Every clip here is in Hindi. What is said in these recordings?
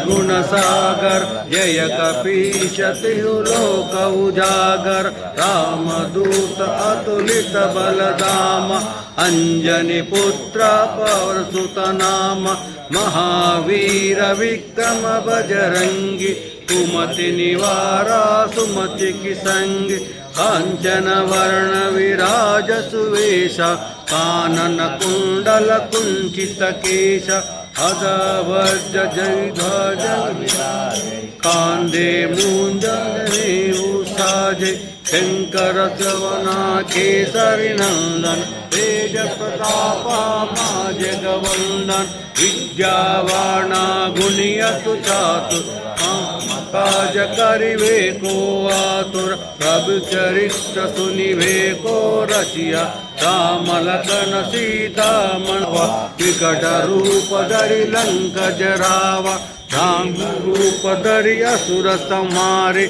गुण सागर जय कपीश तिहुलोक उजागर रामदूत अतुलित बलधाम अंजनी पुत्र पवन सुत नाम महावीर विक्रम बजरंगी कुमति निवारा सुमति की संग कांचन वर्ण विराज सुवेश कानन कुंडल कुंचित केश अधवज जयध्वज कांदे मूंजने साजे शंकर श्रवणा केसरी नंदन तेज प्रताप जगवंदन विद्यावाणा गुणियतु चातुर काज करिवे को आतुर प्रभु चरित्र सुनिवे को रचिया राम लखन सीता मनवा विकट रूप धरि लंक जरावा राम रूप धरि असुर संहारे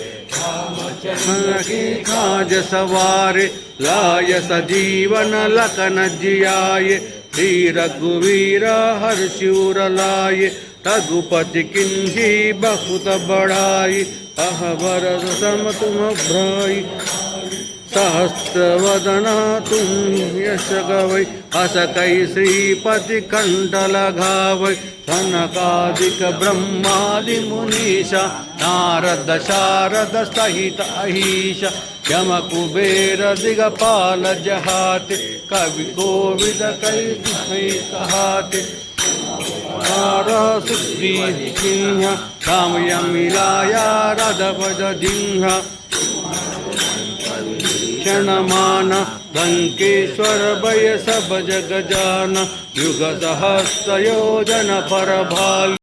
खाज सवारे लाय सजीवन लखन जियाये श्री रघुवीर हर्षूर लाये रघुपति किन्ही बहुत बढ़ाई अहबर सम तुम भ्राई सहस्रवदना तुम यश गवै अस कै श्रीपति कंठ लगावै सनकादिक ब्रह्मादि मुनीषा नारद शारद सहित अहीश यम कुबेर दिगपाल जहाते कवि कोविद कै कहाते सिद्धि सिंह राम यमिलाया रधपद जिंह क्षणमान लंकेश्वर भय सब जग जान युग सहस्र योजन पर भाई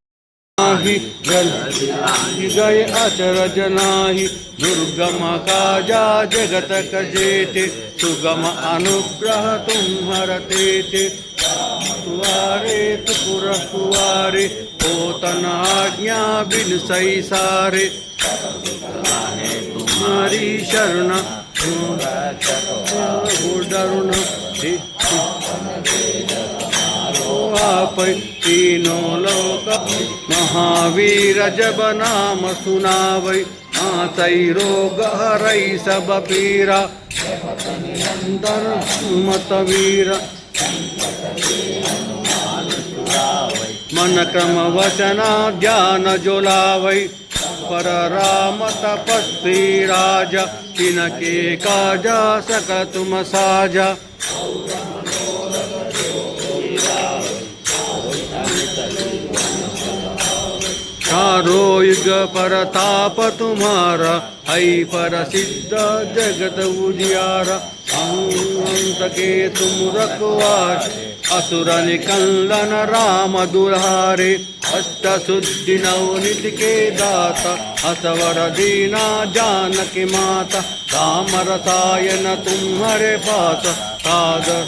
गए अचरज नाही दुर्गम काजा जगत कजेते सुगम अनुग्रह तुम्हारते तुआरे तुपुर तुआरे पोतन आज्ञा बिन सही सारे तुम्हारी शरण डरुण आप तीनों लोक महावीर जब नाम सुनावै आतै रोग हरै सब पीरा मत वीर मन क्रम वचना ध्यान जोलावै पर राम तपस्वी राजा तिनके काजा सक तुम साजा चारो युग परताप तुम्हारा है पर सिद्ध जगत उजियारा अंत के तुम रखवार असुर निकंदन राम दुल्हारे अष्ट शुद्धि नवनिधि के दाता असवर दीना जानकी माता राम रसायन तुम्हारे पास सादर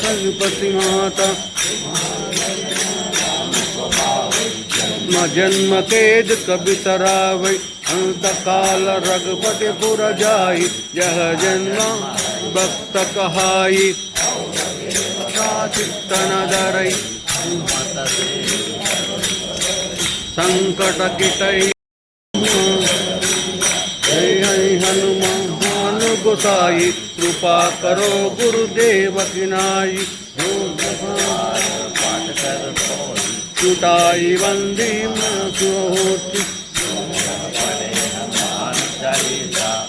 रघुपति माता जन्म के दुख बिसरावै अंत काल रघुपति पुर जाई यह जन्म भक्त कहाई चित्तन धरई संकट किटई जय हनुमान गोसाई कृपा करो गुरुदेव की नाई छुटाई बंदी होती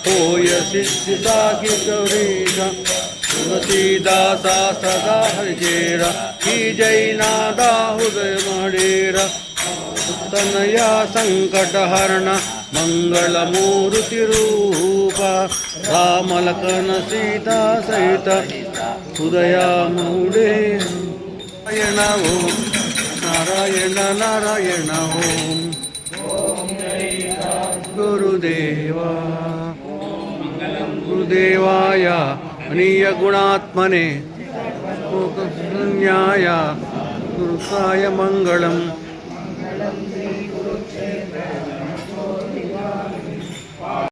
होय सिद्धि साखी गौरीजा तुलसीदासा सदा हरिजेरा की जय नादा हृदय मणेरा तनया संकट हरण मंगल मूर्ति रूपा राम लखन सीता सहित हृदया मूढ़े नारायण नारायण ओम गुरुदेवा गुरुदेवाय अनीय गुणात्मने न्याय गुरुकाय मंगलम।